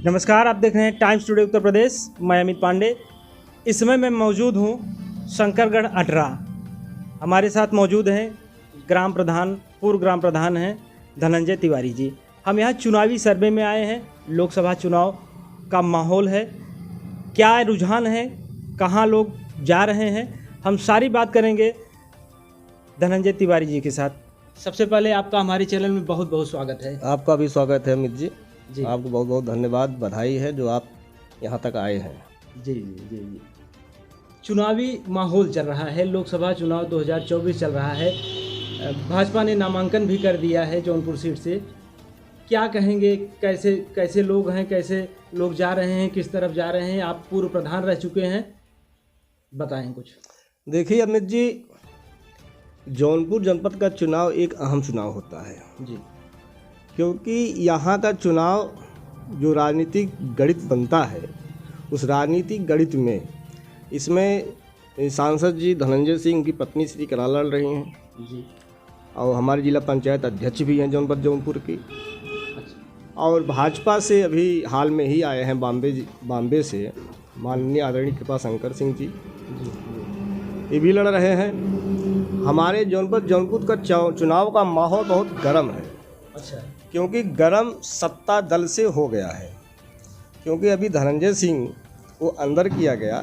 नमस्कार, आप देख रहे हैं टाइम्स टुडे उत्तर प्रदेश। मैं अमित पांडे। इस समय मैं मौजूद हूं शंकरगढ़ अटरा। हमारे साथ मौजूद हैं ग्राम प्रधान, पूर्व ग्राम प्रधान हैं धनंजय तिवारी जी। हम यहाँ चुनावी सर्वे में आए हैं। लोकसभा चुनाव का माहौल है, क्या रुझान है, कहाँ लोग जा रहे हैं, हम सारी बात करेंगे धनंजय तिवारी जी के साथ। सबसे पहले आपका हमारे चैनल में बहुत बहुत स्वागत है। आपका भी स्वागत है अमित जी। जी आपको बहुत बहुत धन्यवाद, बधाई है जो आप यहाँ तक आए हैं। जी जी जी जी। चुनावी माहौल चल रहा है, लोकसभा चुनाव 2024 चल रहा है। भाजपा ने नामांकन भी कर दिया है जौनपुर सीट से। क्या कहेंगे, कैसे कैसे लोग हैं, कैसे लोग जा रहे हैं, किस तरफ जा रहे हैं? आप पूर्व प्रधान रह चुके हैं, बताएं कुछ। देखिए अमित जी, जौनपुर जनपद का चुनाव एक अहम चुनाव होता है जी, क्योंकि यहाँ का चुनाव जो राजनीतिक गणित बनता है, उस राजनीतिक गणित में इसमें सांसद जी धनंजय सिंह की पत्नी श्री कला लड़ रही हैं जी, और हमारे जिला पंचायत अध्यक्ष भी हैं जनपद जौनपुर की। अच्छा, और भाजपा से अभी हाल में ही आए हैं बॉम्बे से माननीय आदरणीय कृपा शंकर सिंह जी, ये भी लड़ रहे हैं। हमारे जौनपुर का चुनाव का माहौल बहुत गर्म है। अच्छा, क्योंकि गर्म सत्ता दल से हो गया है, क्योंकि अभी धनंजय सिंह को अंदर किया गया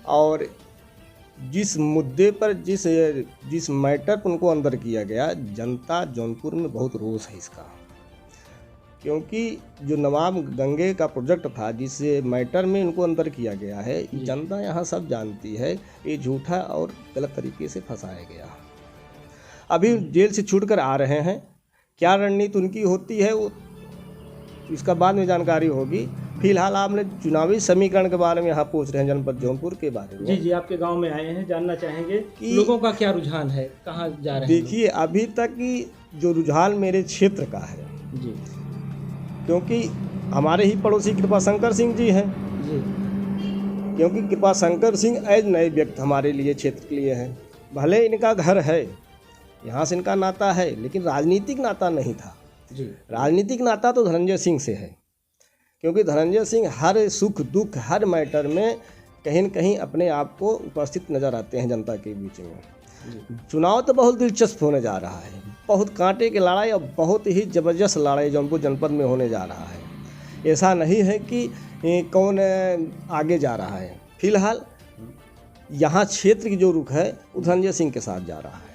और जिस मुद्दे पर जिस मैटर पर उनको अंदर किया गया, जनता जौनपुर में बहुत रोष है इसका। क्योंकि जो नवाब गंगे का प्रोजेक्ट था, जिस मैटर में इनको अंदर किया गया है, जनता यहाँ सब जानती है ये झूठा और गलत तरीके से फंसाया गया। अभी जेल से छूट कर आ रहे हैं, क्या रणनीति उनकी होती है वो इसका बाद में जानकारी होगी। फिलहाल आपने चुनावी समीकरण के बारे में यहाँ पूछ रहे हैं, जनपद जौनपुर के बारे में। जी जी, आपके गांव में आए हैं, जानना चाहेंगे कि लोगों का क्या रुझान है, कहाँ जा रहे हैं? देखिए, अभी तक की जो रुझान मेरे क्षेत्र का है जी क्योंकि हमारे ही पड़ोसी कृपा शंकर सिंह जी हैं, जी, क्योंकि कृपा शंकर सिंह एज नए व्यक्ति हमारे लिए क्षेत्र के लिए हैं। भले इनका घर है, यहाँ से इनका नाता है, लेकिन राजनीतिक नाता नहीं था। जी, राजनीतिक नाता तो धनंजय सिंह से है, क्योंकि धनंजय सिंह हर सुख दुख हर मैटर में कहीं न कहीं अपने आप को उपस्थित नज़र आते हैं जनता के बीच में। चुनाव तो बहुत दिलचस्प होने जा रहा है, बहुत कांटे की लड़ाई और बहुत ही ज़बरदस्त लड़ाई जौनपुर जनपद में होने जा रहा है। ऐसा नहीं है कि कौन आगे जा रहा है। फिलहाल यहाँ क्षेत्र की जो रुख है वो धनंजय सिंह के साथ जा रहा है।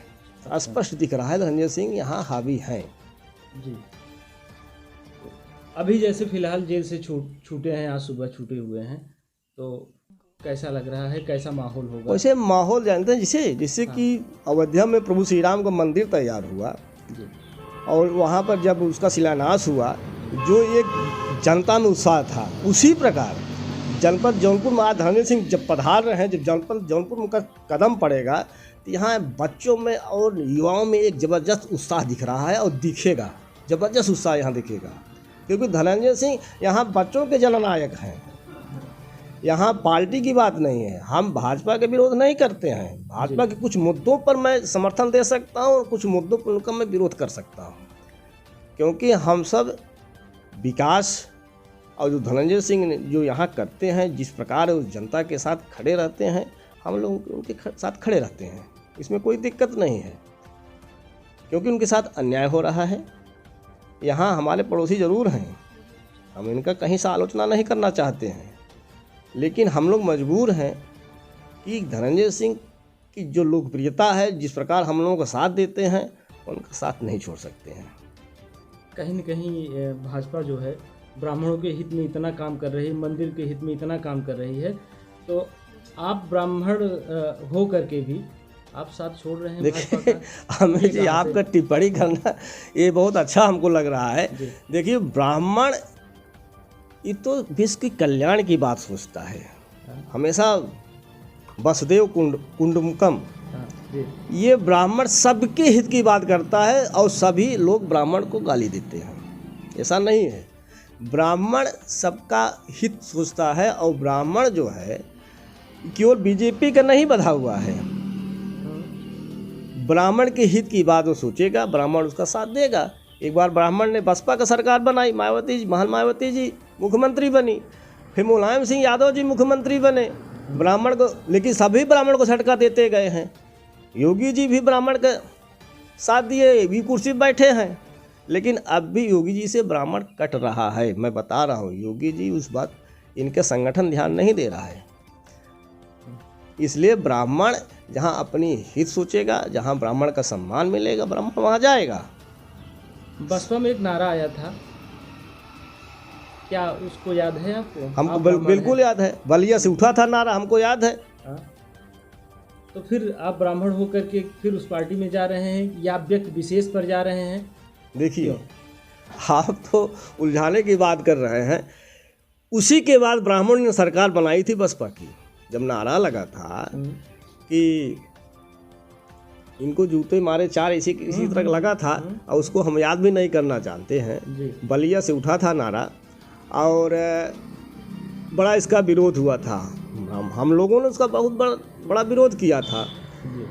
स्पष्ट दिख रहा है धनंजय सिंह यहाँ हावी हैं। जी, अभी जैसे फिलहाल जेल से छूटे हैं, आज सुबह छूटे हुए हैं, तो कैसा लग रहा है, कैसा माहौल होगा? वैसे माहौल जानते हैं, जिससे कि अयोध्या में प्रभु श्री राम का मंदिर तैयार हुआ जी, और वहाँ पर जब उसका शिलान्यास हुआ, जो एक जनता में उत्साह था, उसी प्रकार जनपद जौनपुर में आज धनंजय सिंह जब पधार रहे हैं, जब जनपद जौनपुर में उनका कदम पड़ेगा, तो यहाँ बच्चों में और युवाओं में एक ज़बरदस्त उत्साह दिख रहा है और दिखेगा, ज़बरदस्त उत्साह यहाँ दिखेगा। क्योंकि धनंजय सिंह यहाँ बच्चों के जननायक हैं। यहाँ पार्टी की बात नहीं है, हम भाजपा के विरोध नहीं करते हैं। भाजपा के कुछ मुद्दों पर मैं समर्थन दे सकता हूँ और कुछ मुद्दों पर उनका मैं विरोध कर सकता हूँ, क्योंकि हम सब विकास और जो धनंजय सिंह जो यहाँ करते हैं, जिस प्रकार उस जनता के साथ खड़े रहते हैं, हम लोग उनके साथ खड़े रहते हैं। इसमें कोई दिक्कत नहीं है, क्योंकि उनके साथ अन्याय हो रहा है। यहाँ हमारे पड़ोसी ज़रूर हैं, हम इनका कहीं से आलोचना नहीं करना चाहते हैं, लेकिन हम लोग मजबूर हैं कि धनंजय सिंह की जो लोकप्रियता है, जिस प्रकार हम लोगों का साथ देते हैं, उनका साथ नहीं छोड़ सकते हैं। कहीं न कहीं भाजपा जो है ब्राह्मणों के हित में इतना काम कर रही है, मंदिर के हित में इतना काम कर रही है, तो आप ब्राह्मण हो करके भी आप साथ छोड़ रहे हैं? देखिए हमें जी आपका टिप्पणी करना ये बहुत अच्छा हमको लग रहा है। देखिए, ब्राह्मण ये तो विश्व के कल्याण की बात सोचता है, हमेशा वसुदेव कुटुंबकम। ये ब्राह्मण सबके हित की बात करता है और सभी लोग ब्राह्मण को गाली देते हैं, ऐसा नहीं है। ब्राह्मण सबका हित सोचता है और ब्राह्मण जो है केवल बीजेपी का नहीं बधा हुआ है, ब्राह्मण के हित की बात वो सोचेगा, ब्राह्मण उसका साथ देगा। एक बार ब्राह्मण ने बसपा का सरकार बनाई, मायावती जी, महान मायावती जी मुख्यमंत्री बनी, फिर मुलायम सिंह यादव जी मुख्यमंत्री बने, ब्राह्मण को, लेकिन सभी ब्राह्मण को झटका देते गए हैं। योगी जी भी ब्राह्मण का साथ दिए, भी कुर्सी पर बैठे हैं, लेकिन अब भी योगी जी से ब्राह्मण कट रहा है। मैं बता रहा हूँ, योगी जी उस बात, इनके संगठन ध्यान नहीं दे रहा है। इसलिए ब्राह्मण जहाँ अपनी हित सोचेगा, जहाँ ब्राह्मण का सम्मान मिलेगा, ब्राह्मण वहाँ जाएगा। बसपा में एक नारा आया था, क्या उसको याद है आपको? हमको आप ब्राह्मण बिल्कुल याद है, बलिया से उठा था नारा, हमको याद है। हाँ। तो फिर आप ब्राह्मण होकर के फिर उस पार्टी में जा रहे हैं या व्यक्ति विशेष पर जा रहे हैं? देखिए, आप तो उलझाने की बात कर रहे हैं। उसी के बाद ब्राह्मण ने सरकार बनाई थी बसपा की, जब नारा लगा था कि इनको जूते मारे चार, इसी तरह लगा था, और उसको हम याद भी नहीं करना जानते हैं। जी। बलिया से उठा था नारा और बड़ा इसका विरोध हुआ था। हम लोगों ने उसका बहुत बड़ा विरोध किया था। जी।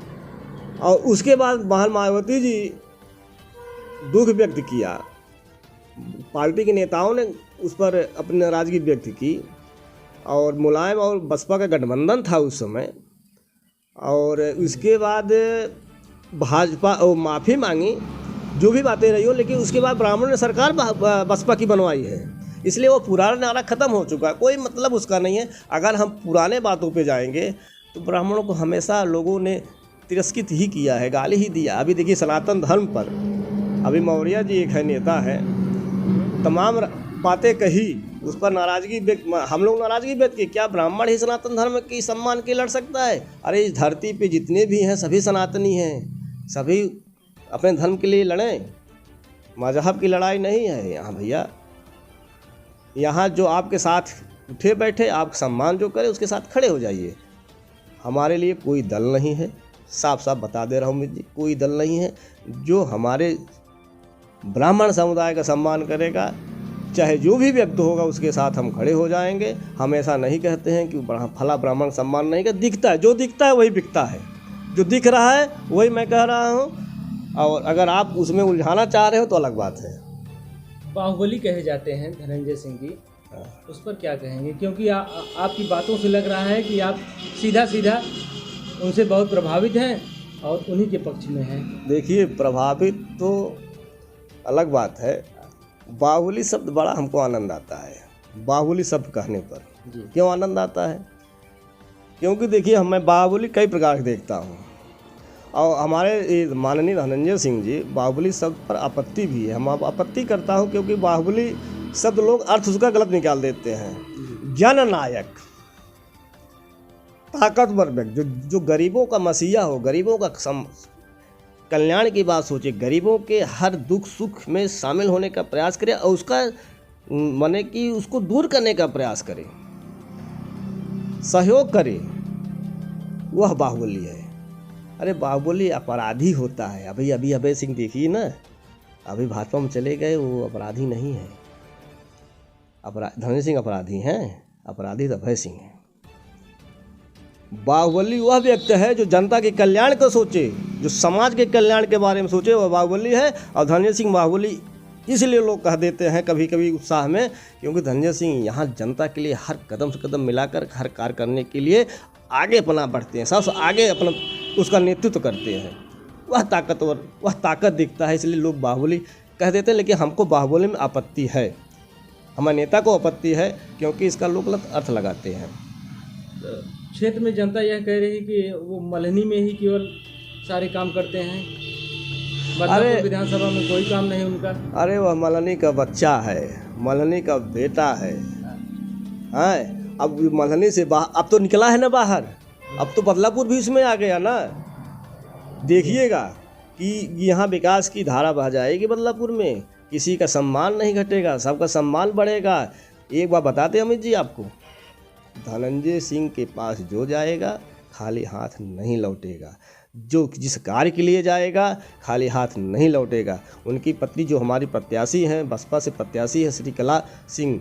और उसके बाद बहन मायावती जी दुख व्यक्त किया, पार्टी के नेताओं ने उस पर अपनी नाराज़गी व्यक्त की, और मुलायम और बसपा का गठबंधन था उस समय। और उसके बाद भाजपा और माफ़ी मांगी, जो भी बातें रही हो, लेकिन उसके बाद ब्राह्मण ने सरकार बसपा की बनवाई है। इसलिए वो पुराना नारा ख़त्म हो चुका है, कोई मतलब उसका नहीं है। अगर हम पुराने बातों पे जाएंगे तो ब्राह्मणों को हमेशा लोगों ने तिरस्कृत ही किया है, गाली ही दिया। अभी देखिए सनातन धर्म पर, अभी मौर्य जी एक है नेता है, तमाम बातें कही, उस पर नाराज़गी व्यक्त, हम लोग नाराज़गी व्यक्त की। क्या ब्राह्मण ही सनातन धर्म की सम्मान के लड़ सकता है? अरे इस धरती पे जितने भी हैं सभी सनातनी हैं, सभी अपने धर्म के लिए लड़ें। मजहब की लड़ाई नहीं है यहाँ भैया। यहाँ जो आपके साथ उठे बैठे, आप सम्मान जो करे उसके साथ खड़े हो जाइए। हमारे लिए कोई दल नहीं है, साफ साफ बता दे रहा हूँ जी, कोई दल नहीं है जो हमारे ब्राह्मण समुदाय का सम्मान करेगा। चाहे जो भी व्यक्ति होगा उसके साथ हम खड़े हो जाएंगे। हम ऐसा नहीं कहते हैं कि फला ब्राह्मण सम्मान नहीं कर, दिखता है, जो दिखता है वही बिकता है, जो दिख रहा है वही मैं कह रहा हूँ। और अगर आप उसमें उलझाना चाह रहे हो तो अलग बात है। बाहुबली कहे जाते हैं धनंजय सिंह जी, उस पर क्या कहेंगे? क्योंकि आपकी बातों से लग रहा है कि आप सीधा सीधा उनसे बहुत प्रभावित हैं और उन्हीं के पक्ष में हैं। देखिए, प्रभावित तो अलग बात है, बाहुबली शब्द बड़ा हमको आनंद आता है। बाहुबली शब्द कहने पर क्यों आनंद आता है? क्योंकि देखिए, मैं बाहुबली कई प्रकार के देखता हूँ, और हमारे माननीय धनंजय सिंह जी बाहुबली शब्द पर आपत्ति भी है। हम आपत्ति करता हूँ क्योंकि बाहुबली शब्द लोग अर्थ उसका गलत निकाल देते हैं। जननायक, ताकतवर व्यक्ति, जो गरीबों का मसीहा हो, गरीबों का कल्याण की बात सोचे, गरीबों के हर दुख सुख में शामिल होने का प्रयास करे और उसका माने कि उसको दूर करने का प्रयास करे, सहयोग करे, वह बाहुबली है। अरे बाहुबली अपराधी होता है। अभी अभय सिंह देखिए ना, अभी भाजपा में चले गए, वो अपराधी नहीं है। धनंजय सिंह अपराधी हैं, अपराधी अभय सिंह हैं। बाहुबली वह व्यक्ति है जो जनता के कल्याण को सोचे, जो समाज के कल्याण के बारे में सोचे, वह बाहुबली है। और धनंजय सिंह बाहुबली इसलिए लोग कह देते हैं कभी कभी उत्साह में, क्योंकि धनंजय सिंह यहाँ जनता के लिए हर कदम से कदम मिलाकर हर कार्य करने के लिए आगे अपना बढ़ते हैं, सबसे आगे अपना उसका नेतृत्व करते हैं। वह ताकतवर, वह ताकत दिखता है, इसलिए लोग बाहुबली कह देते हैं। लेकिन हमको बाहुबली में आपत्ति है, हमारे नेता को आपत्ति है, क्योंकि इसका लोग गलत अर्थ लगाते हैं। क्षेत्र में जनता यह कह रही है कि वो मल्हनी में ही केवल सारे काम करते हैं, बदलापुर विधानसभा में कोई काम नहीं उनका। अरे वह मल्हनी का बच्चा है, मल्हनी का बेटा है। अब मल्हनी से अब तो निकला है ना बाहर, अब तो बदलापुर भी इसमें आ गया ना। देखिएगा कि यहाँ विकास की धारा बह जाएगी बदलापुर में, किसी का सम्मान नहीं घटेगा, सबका सम्मान बढ़ेगा। एक बात बताते अमित जी आपको, धनंजय सिंह के पास जो जाएगा खाली हाथ नहीं लौटेगा, जो जिस कार्य के लिए जाएगा खाली हाथ नहीं लौटेगा। उनकी पत्नी जो हमारी प्रत्याशी हैं, बसपा से प्रत्याशी है, श्री कला सिंह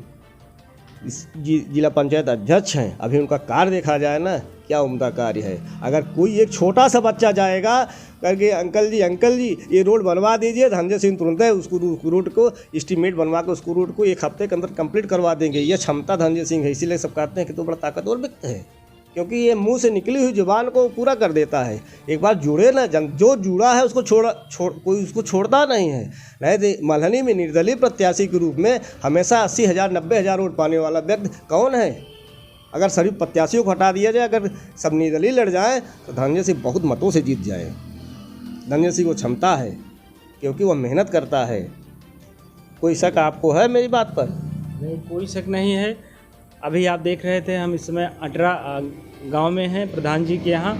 जिला पंचायत अध्यक्ष हैं। अभी उनका कार्य देखा जाए ना क्या उम्दा कार्य है। अगर कोई एक छोटा सा बच्चा जाएगा करके अंकल जी ये रोड बनवा दीजिए, धनंजय सिंह तुरंत है उसको रूट को एस्टीमेट बनवा के उसको रूट को 1 हफ्ते के अंदर कंप्लीट करवा देंगे। ये क्षमता धनंजय सिंह है, इसीलिए सब कहते हैं कि तो बड़ा ताकतवर व्यक्ति है, क्योंकि ये मुंह से निकली हुई जुबान को पूरा कर देता है। एक बार जुड़े ना, जो जुड़ा है उसको कोई उसको छोड़ता नहीं है। नहीं मल्हनी में निर्दलीय प्रत्याशी के रूप में हमेशा 80,000 90,000 वोट पाने वाला व्यक्ति कौन है। अगर सभी प्रत्याशियों को हटा दिया जाए, अगर सब निर्दलीय लड़ जाएँ तो धनंजय सिंह बहुत मतों से जीत जाए। धनंजय सिंह को क्षमता है, क्योंकि वह मेहनत करता है। कोई शक आपको है मेरी बात पर? नहीं, कोई शक नहीं है। अभी आप देख रहे थे, हम इस समय अटरा गांव में हैं प्रधान जी के यहाँ।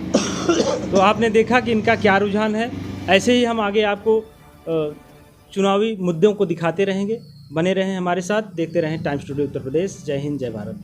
तो आपने देखा कि इनका क्या रुझान है। ऐसे ही हम आगे आपको चुनावी मुद्दों को दिखाते रहेंगे। बने रहें हमारे साथ, देखते रहें टाइम्स टुडे उत्तर प्रदेश। जय हिंद, जय भारत।